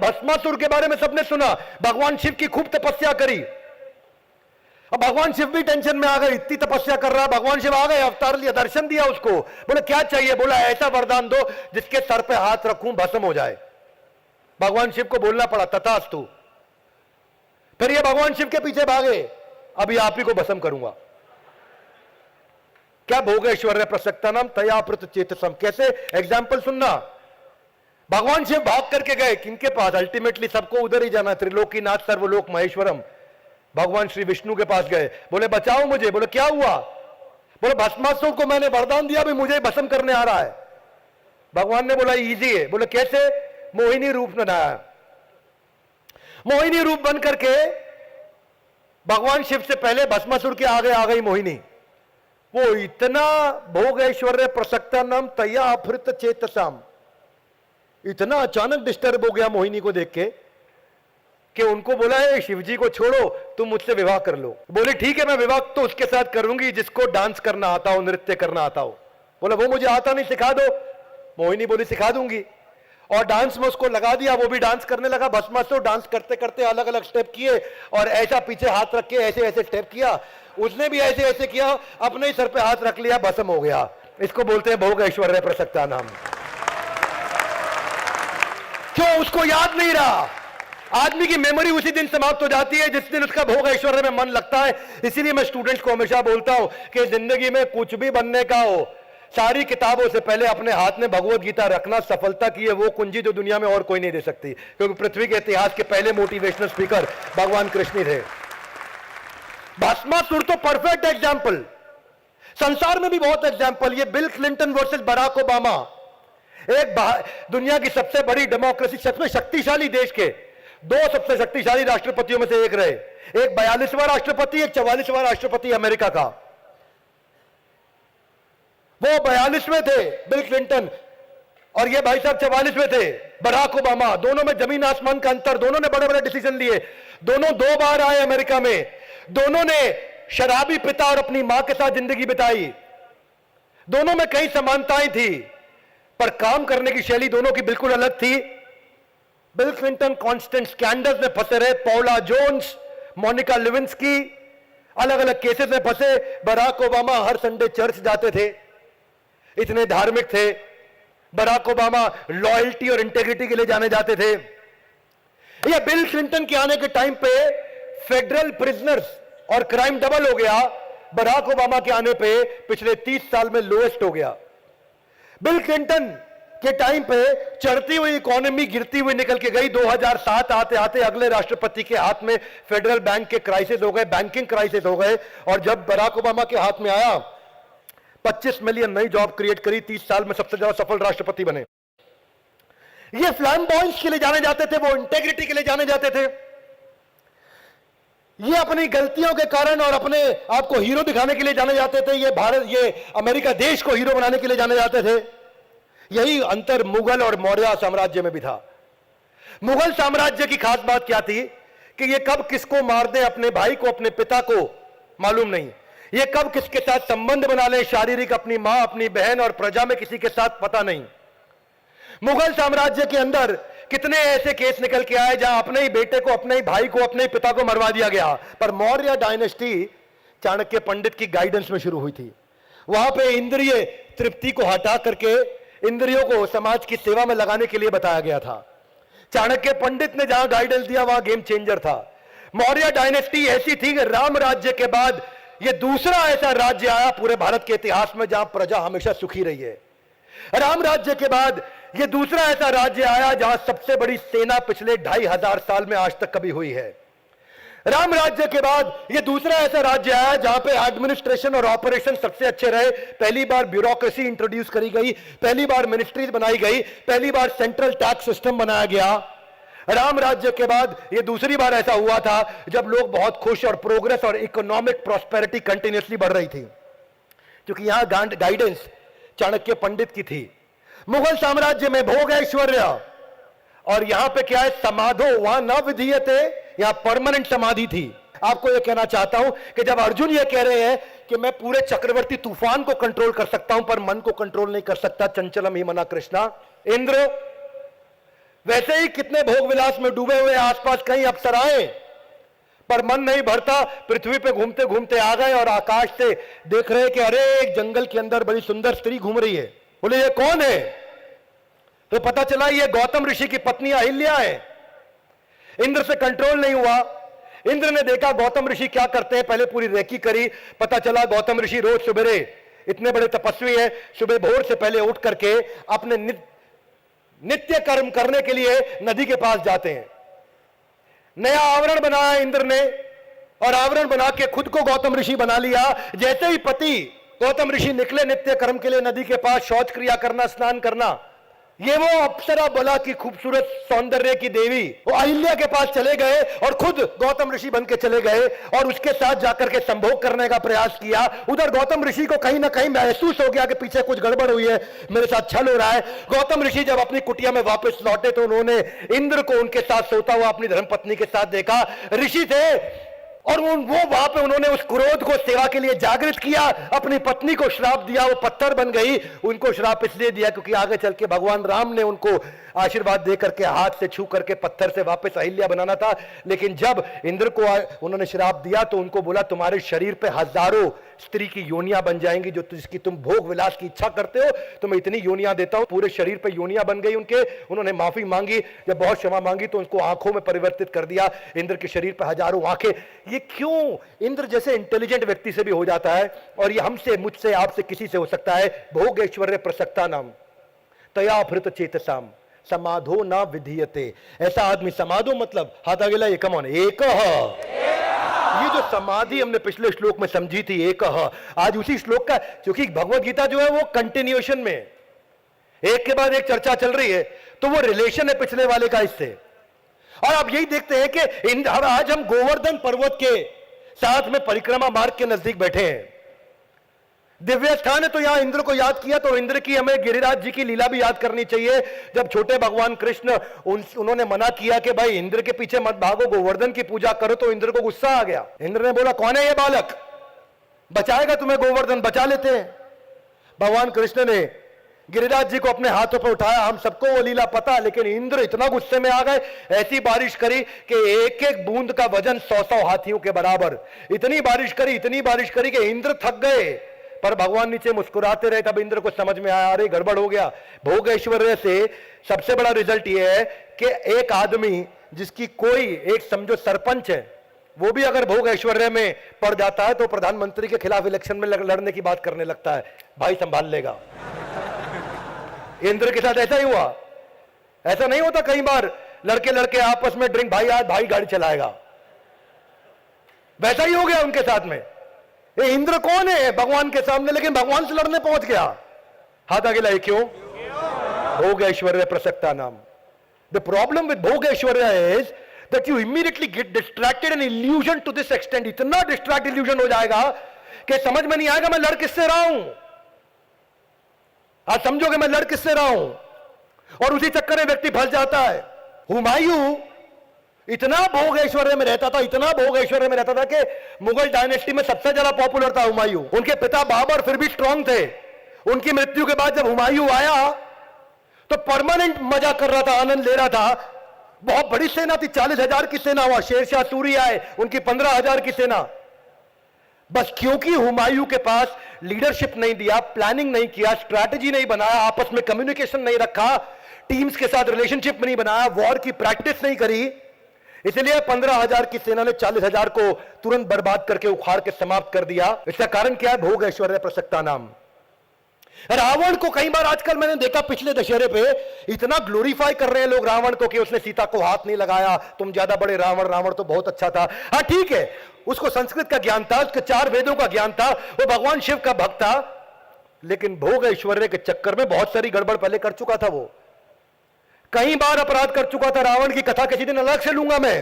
भस्मासुर के बारे में सबने सुना, भगवान शिव की खूब तपस्या करी। अब भगवान शिव भी टेंशन में आ गए, इतनी तपस्या कर रहा, भगवान शिव आ गए, अवतार लिया, दर्शन दिया उसको। बोले क्या चाहिए? बोला ऐसा वरदान दो जिसके सर पे हाथ रखूं भस्म हो जाए। भगवान शिव को बोलना पड़ा तथास्तु। फिर ये भगवान शिव के पीछे भागे, अभी आप ही को भस्म करूंगा। क्या भोग ऐश्वर्य प्रसक्ता नाम तयाप्रत चेतसम। कैसे? एग्जाम्पल सुनना। भगवान शिव भाग करके गए किनके पास? अल्टीमेटली सबको उधर ही जाना, त्रिलोकीनाथ सर्वलोक महेश्वरम। भगवान श्री विष्णु के पास गए, बोले बचाओ मुझे। बोले क्या हुआ? बोले भस्मासुर को मैंने वरदान दिया, भी मुझे भस्म करने आ रहा है। भगवान ने बोला इजी है। बोले कैसे? मोहिनी रूप बनाया। मोहिनी रूप बन करके भगवान शिव से पहले भस्मासुर के आगे आ गई मोहिनी। वो इतना भोग ऐश्वर्य प्रसक्ता नाम तया अफृत चेतसाम, इतना अचानक डिस्टर्ब हो गया मोहिनी को देख के कि उनको बोला है शिवजी को छोड़ो, तुम मुझसे विवाह कर लो। बोले ठीक है, मैं विवाह तो उसके साथ करूंगी जिसको डांस करना आता हो, नृत्य करना आता हो। बोला वो मुझे आता नहीं, सिखा दो। मोहिनी बोली सिखा दूंगी। और डांस में उसको लगा दिया, वो भी डांस करने लगा। भस्मासुर डांस करते करते अलग अलग स्टेप किए और ऐसा पीछे हाथ रख के ऐसे ऐसे स्टेप किया। उसने भी ऐसे ऐसे किया, अपने ही सर पे हाथ रख लिया, भस्म हो गया। इसको बोलते हैं भोग ऐश्वर्य प्रसक्ता नाम। क्यों? उसको याद नहीं रहा। आदमी की मेमोरी उसी दिन समाप्त हो जाती है जिस दिन उसका भोग ऐश्वर्य में मन लगता है। इसीलिए मैं स्टूडेंट्स को हमेशा बोलता हूं कि जिंदगी में कुछ भी बनने का हो, सारी किताबों से पहले अपने हाथ में भगवत गीता रखना सफलता की है वो कुंजी जो दुनिया में और कोई नहीं दे सकती। क्योंकि पृथ्वी के इतिहास के पहले मोटिवेशनल स्पीकर भगवान कृष्ण थे। भस्मासुर तो परफेक्ट एग्जाम्पल। संसार में भी बहुत एग्जाम्पल। ये Bill Clinton versus Barack Obama, एक दुनिया की सबसे बड़ी डेमोक्रेसी, सच में शक्तिशाली देश के दो सबसे शक्तिशाली राष्ट्रपतियों में से एक रहे। एक 42वां राष्ट्रपति, एक 44वां राष्ट्रपति अमेरिका का। वो 42वें थे बिल क्लिंटन और ये भाई साहब 44वें थे बराक ओबामा। दोनों में जमीन आसमान का अंतर। दोनों ने बड़े बड़े डिसीजन लिए। दोनों 2 बार आए अमेरिका में। दोनों ने शराबी पिता और अपनी मां के साथ जिंदगी बिताई। दोनों में कई समानताएं थी पर काम करने की शैली दोनों की बिल्कुल अलग थी। बिल क्लिंटन कांस्टेंट स्कैंडल्स में फंसे रहे, पौला जोन्स, मोनिका लेविंस्की, अलग अलग केसेस में फंसे। बराक ओबामा हर संडे चर्च जाते थे, इतने धार्मिक थे। बराक ओबामा लॉयल्टी और इंटेग्रिटी के लिए जाने जाते थे। ये बिल क्लिंटन के आने के टाइम पे फेडरल प्रिजनर्स और क्राइम डबल हो गया। बराक ओबामा के आने पे पिछले 30 साल में लोएस्ट हो गया। बिल क्लिंटन के टाइम पे चढ़ती हुई इकोनॉमी गिरती हुई निकल के गई। 2007 आते आते अगले राष्ट्रपति के हाथ में फेडरल बैंक के क्राइसिस हो गए, बैंकिंग क्राइसिस हो गए। और जब बराक ओबामा के हाथ में आया, 25 मिलियन नई जॉब क्रिएट करी, 30 साल में सबसे ज्यादा सफल राष्ट्रपति बने। ये फ्लैम्बॉयंस के लिए जाने जाते थे, वो इंटेग्रिटी के लिए जाने जाते थे। ये अपनी गलतियों के कारण और अपने आप को हीरो दिखाने के लिए जाने जाते थे। ये भारत, ये अमेरिका देश को हीरो बनाने के लिए जाने जाते थे। यही अंतर मुगल और मौर्य साम्राज्य में भी था। मुगल साम्राज्य की खास बात क्या थी कि ये कब किसको मार दे, अपने भाई को, अपने पिता को मालूम नहीं। ये कब किसके साथ संबंध बना ले, शारीरिक, अपनी मां, अपनी बहन और प्रजा में किसी के साथ पता नहीं। मुगल साम्राज्य के अंदर कितने ऐसे केस निकल के आए जहां अपने ही बेटे को, अपने ही भाई को, अपने ही पिता को मरवा दिया गया। पर मौर्य डायनेस्टी चाणक्य पंडित की गाइडेंस में शुरू हुई थी। वहां पे इंद्रिय तृप्ति को हटा करके इंद्रियों को समाज की सेवा में लगाने के लिए बताया गया था। चाणक्य पंडित ने जहां गाइडेंस दिया वहां गेम चेंजर था। मौर्य डायनेस्टी ऐसी थी कि राम राज्य के बाद यह दूसरा ऐसा राज्य आया पूरे भारत के इतिहास में जहां प्रजा हमेशा सुखी रही है। राम राज्य के बाद यह दूसरा ऐसा राज्य आया जहां सबसे बड़ी सेना पिछले 2500 साल में आज तक कभी हुई है। राम राज्य के बाद यह दूसरा ऐसा राज्य आया जहां पे एडमिनिस्ट्रेशन और ऑपरेशन सबसे अच्छे रहे। पहली बार ब्यूरोक्रेसी इंट्रोड्यूस करी गई, पहली बार मिनिस्ट्रीज बनाई गई, पहली बार सेंट्रल टैक्स सिस्टम बनाया गया। राम राज्य के बाद यह दूसरी बार ऐसा हुआ था जब लोग बहुत खुश और प्रोग्रेस और इकोनॉमिक प्रॉस्पेरिटी कंटिन्यूसली बढ़ रही थी, क्योंकि यहां गाइडेंस चाणक्य पंडित की थी। मुगल साम्राज्य में भोग ऐश्वर्य और यहां पे क्या है, समाधो, वहां न विधीयते, यहां परमानेंट समाधि थी। आपको यह कहना चाहता हूं कि जब अर्जुन यह कह रहे हैं कि मैं पूरे चक्रवर्ती तूफान को कंट्रोल कर सकता हूं पर मन को कंट्रोल नहीं कर सकता, चंचलम ही मना कृष्णा, इंद्र वैसे ही कितने भोग विलास में डूबे हुए आसपास कई अप्सराएं, पर मन नहीं भरता। पृथ्वी पे घूमते घूमते आ गए और आकाश से देख रहे कि अरे एक जंगल के अंदर बड़ी सुंदर स्त्री घूम रही है। बोले ये कौन है? तो पता चला ये गौतम ऋषि की पत्नी अहिल्या है। इंद्र से कंट्रोल नहीं हुआ। इंद्र ने देखा गौतम ऋषि क्या करते हैं, पहले पूरी रेकी करी। पता चला गौतम ऋषि रोज सुबेरे, इतने बड़े तपस्वी है, सुबह भोर से पहले उठ करके अपने नित्य कर्म करने के लिए नदी के पास जाते हैं। नया आवरण बनाया इंद्र ने और आवरण बना के खुद को गौतम ऋषि बना लिया। जैसे ही पति गौतम ऋषि निकले नित्य कर्म के लिए नदी के पास शौच क्रिया करना, स्नान करना, ये वो अप्सरा बला की खूबसूरत सौंदर्य की देवी वो अहिल्या के पास चले गए और खुद गौतम ऋषि बन के चले गए और उसके साथ जाकर के संभोग करने का प्रयास किया। उधर गौतम ऋषि को कहीं ना कहीं महसूस हो गया कि पीछे कुछ गड़बड़ हुई है, मेरे साथ छल हो रहा है। गौतम ऋषि जब अपनी कुटिया में वापस लौटे तो उन्होंने इंद्र को उनके साथ सोता हुआ अपनी धर्मपत्नी के साथ देखा। ऋषि थे और वो वहां पे उन्होंने उस क्रोध को सेवा के लिए जागृत किया, अपनी पत्नी को श्राप दिया, वो पत्थर बन गई। उनको श्राप इसलिए दिया क्योंकि आगे चल के भगवान राम ने उनको आशीर्वाद दे करके हाथ से छू करके पत्थर से वापस अहिल्या बनाना था। लेकिन जब इंद्र को उन्होंने श्राप दिया तो उनको बोला तुम्हारे शरीर पे हजारों स्त्री की योनियां बन जाएंगी, जो जिसकी तुम भोग विलास की इच्छा करते हो, तो मैं इतनी योनियां देता हूं। पूरे शरीर पे योनियां बन गई उनके। उन्होंने माफी मांगी, जब बहुत क्षमा मांगी तो उनको आंखों में परिवर्तित कर दिया। इंद्र के शरीर पे हजारों आंखें। ये क्यों? इंद्र जैसे इंटेलिजेंट व्यक्ति से भी हो जाता है और ये हमसे, मुझसे, आपसे, किसी से हो सकता है। भोग ऐश्वर्य प्रसक्ता नाम तया भृत चेतसाम समाधो ना विधीयते। ऐसा आदमी, समाधो मतलब हाथ आगे लाइए, कम ऑन, एक ये जो समाधि हमने पिछले श्लोक में समझी थी, एक आज उसी श्लोक का, क्योंकि भगवत गीता जो है वो कंटिन्यूएशन में एक के बाद एक चर्चा चल रही है, तो वो रिलेशन है पिछले वाले का इससे। और आप यही देखते हैं कि आज हम गोवर्धन पर्वत के साथ में परिक्रमा मार्ग के नजदीक बैठे हैं। दिव्य स्थान है तो यहां इंद्र को याद किया, तो इंद्र की हमें गिरिराज जी की लीला भी याद करनी चाहिए। जब छोटे भगवान कृष्ण उन्होंने मना किया कि भाई इंद्र के पीछे मत भागो, गोवर्धन की पूजा करो, तो इंद्र को गुस्सा आ गया। इंद्र ने बोला कौन है ये बालक, बचाएगा तुम्हें गोवर्धन? बचा लेते हैं। भगवान कृष्ण ने गिरिराज जी को अपने हाथों पर उठाया। हम सबको वो लीला पता, लेकिन इंद्र इतना गुस्से में आ गए, ऐसी बारिश करी कि एक एक बूंद का वजन 100-100 हाथियों के बराबर। इतनी बारिश करी कि इंद्र थक गए, पर भगवान नीचे मुस्कुराते रहे। तब इंद्र को समझ में आया अरे गड़बड़ हो गया। भोग ऐश्वर्य से सबसे बड़ा रिजल्ट यह है कि एक आदमी जिसकी कोई, एक समझो सरपंच है, वो भी अगर भोग ऐश्वर्य में पड़ जाता है तो प्रधानमंत्री के खिलाफ इलेक्शन में लड़ने की बात करने लगता है, भाई संभाल लेगा। इंद्र के साथ ऐसा ही हुआ। ऐसा नहीं होता कई बार लड़के लड़के आपस में ड्रिंक, भाई आज भाई गाड़ी चलाएगा, वैसा ही हो गया उनके साथ में। ये इंद्र कौन है भगवान के सामने, लेकिन भगवान से लड़ने पहुंच गया। हाथ आगे लाए, क्यों? भोग ऐश्वर्य प्रसक्ता नाम। द प्रॉब्लम विद भोग ऐश्वर्य is that you immediately get distracted and illusion to this extent. इतना डिस्ट्रैक्ट इल्यूजन हो जाएगा कि समझ में नहीं आएगा मैं लड़ किससे रहा हूं। आज समझोगे मैं लड़ किससे रहा हूं, और उसी चक्कर में व्यक्ति फंस जाता है। हुमायूं इतना भोग ऐश्वर्य में रहता था, इतना भोग ऐश्वर्य में रहता था कि मुगल डायनेस्टी में सबसे ज्यादा पॉपुलर था हुमायूं। उनके पिता बाबर फिर भी स्ट्रांग थे। उनकी मृत्यु के बाद जब हुमायूं आया तो परमानेंट मजा कर रहा था, आनंद ले रहा था। बहुत बड़ी सेना थी, 40,000 की सेना हुआ। शेरशाह सूरी आए, उनकी 15,000 की सेना। बस क्योंकि हुमायूं के पास लीडरशिप नहीं दिया, प्लानिंग नहीं किया, स्ट्रैटेजी नहीं बनाया, आपस में कम्युनिकेशन नहीं रखा, टीम्स के साथ रिलेशनशिप नहीं बनाया, वॉर की प्रैक्टिस नहीं करी, इसलिए 15,000 की सेना ने 40,000 को तुरंत बर्बाद करके उखाड़ के समाप्त कर दिया। इसका कारण क्या है? भोग ऐश्वर्य प्रसक्ता नाम। रावण को कई बार आजकल मैंने देखा, पिछले दशहरे पे इतना ग्लोरीफाई कर रहे हैं लोग रावण को कि उसने सीता को हाथ नहीं लगाया, तुम ज्यादा बड़े रावण, रावण तो बहुत अच्छा था। हाँ ठीक है, उसको संस्कृत का ज्ञान था, उसके 4 वेदों का ज्ञान था, वो भगवान शिव का भक्त था, लेकिन भोग ऐश्वर्य के चक्कर में बहुत सारी गड़बड़ पहले कर चुका था। वो कई बार अपराध कर चुका था। रावण की कथा किसी दिन अलग से लूंगा मैं।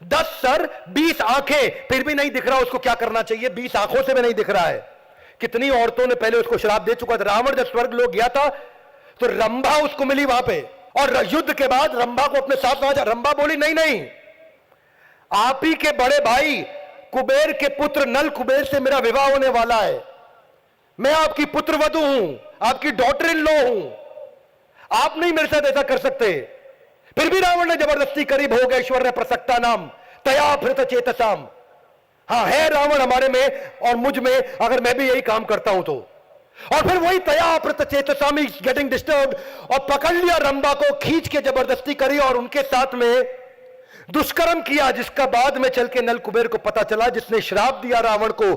10 सर 20 आंखें, फिर भी नहीं दिख रहा उसको क्या करना चाहिए। 20 आंखों से भी नहीं दिख रहा है। कितनी औरतों ने पहले उसको श्राप दे चुका था। रावण जब स्वर्ग लोग गया था तो रंभा उसको मिली वहां पे, और युद्ध के बाद रंभा को अपने साथ लाया। रंभा बोली नहीं नहीं, आप ही के बड़े भाई कुबेर के पुत्र नल कुबेर से मेरा विवाह होने वाला है। मैं आपकी पुत्रवधू हूं, आपकी डॉटर इन लॉ हूं। आप नहीं मेरे साथ ऐसा कर सकते। फिर भी रावण ने जबरदस्ती करी, भोग ऐश्वर्य प्रसक्ता नाम तया भृत चेतसाम। हाँ, है रावण हमारे में और मुझ में, अगर मैं भी यही काम करता हूं तो। और फिर वही तया भृत चेतसाम इज गेटिंग डिस्टर्ब्ड, और पकड़ लिया रंभा को, खींच के जबरदस्ती करी और उनके साथ में दुष्कर्म किया, जिसका बाद में चल के नल कुबेर को पता चला, जिसने श्राप दिया रावण को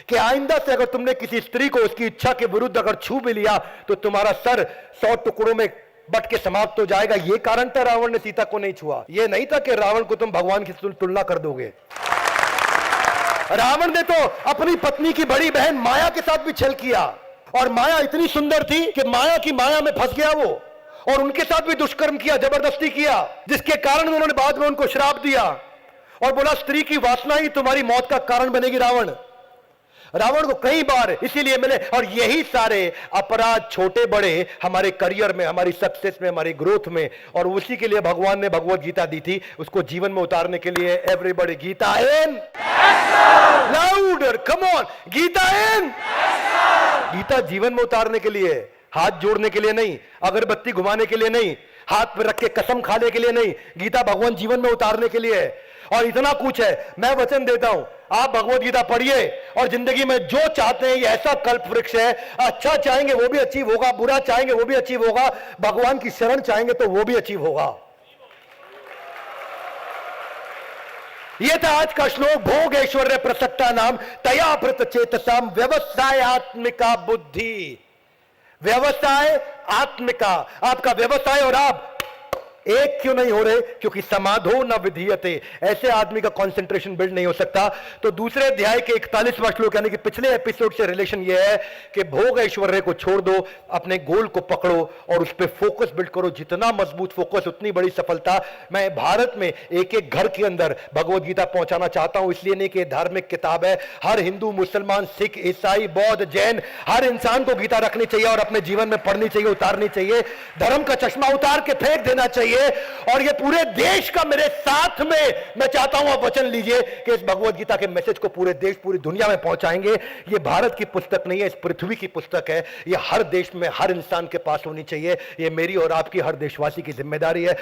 कि आइंदा से अगर तुमने किसी स्त्री को उसकी इच्छा के विरुद्ध अगर छू भी लिया तो तुम्हारा सर 100 टुकड़ों में बट के समाप्त हो जाएगा। यह कारण था रावण ने सीता को नहीं छुआ। यह नहीं था कि रावण को तुम भगवान की तुलना कर दोगे। रावण ने तो अपनी पत्नी की बड़ी बहन माया के साथ भी छल किया, और माया इतनी सुंदर थी कि माया की माया में फंस गया वो, और उनके साथ भी दुष्कर्म किया, जबरदस्ती किया, जिसके कारण उन्होंने बाद में उनको श्राप दिया और बोला स्त्री की वासना ही तुम्हारी मौत का कारण बनेगी। रावण को कई बार इसीलिए मिले। और यही सारे अपराध छोटे बड़े हमारे करियर में, हमारी सक्सेस में, हमारी ग्रोथ में, और उसी के लिए भगवान ने भगवत गीता दी थी, उसको जीवन में उतारने के लिए। Everybody Gita in louder, come on, Gita in. Gita जीवन में उतारने के लिए, हाथ जोड़ने के लिए नहीं, अगरबत्ती घुमाने के लिए नहीं, हाथ में रख के कसम खाने के लिए नहीं। गीता भगवान जीवन में उतारने के लिए है। और इतना कुछ है, मैं वचन देता हूं, आप भगवत गीता पढ़िए और जिंदगी में जो चाहते हैं, ये ऐसा कल्प वृक्ष है। अच्छा चाहेंगे वो भी अचीव होगा, बुरा चाहेंगे वो भी अचीव होगा, भगवान की शरण चाहेंगे तो वो भी अचीव होगा। ये था आज का श्लोक, भोग ऐश्वर्य प्रसक्ता नाम तया भृत चेतसाम व्यवसाय आत्मिका बुद्धि। व्यवसाय आत्मिका, आपका व्यवसाय और आप एक क्यों नहीं हो रहे? क्योंकि समाधो न विधीयते, ऐसे आदमी का कंसंट्रेशन बिल्ड नहीं हो सकता। तो दूसरे अध्याय के 41वां श्लोक यानी कि पिछले एपिसोड से रिलेशन यह है कि भोग ऐश्वर्य को छोड़ दो, अपने गोल को पकड़ो और उस पर फोकस बिल्ड करो। जितना मजबूत फोकस उतनी बड़ी सफलता। मैं भारत में एक एक घर के अंदर भगवत गीता पहुंचाना चाहता हूं, इसलिए नहीं कि धार्मिक किताब है। हर हिंदू, मुसलमान, सिख, ईसाई, बौद्ध, जैन, हर इंसान को गीता रखनी चाहिए और अपने जीवन में पढ़नी चाहिए, उतारनी चाहिए। धर्म का चश्मा उतार के फेंक देना चाहिए। और ये पूरे देश का मेरे साथ में मैं चाहता हूं आप वचन लीजिए कि इस भगवत गीता के मैसेज को पूरे देश, पूरी दुनिया में पहुंचाएंगे। ये भारत की पुस्तक नहीं है, इस पृथ्वी की पुस्तक है। ये हर देश में हर इंसान के पास होनी चाहिए। ये मेरी और आपकी, हर देशवासी की जिम्मेदारी है।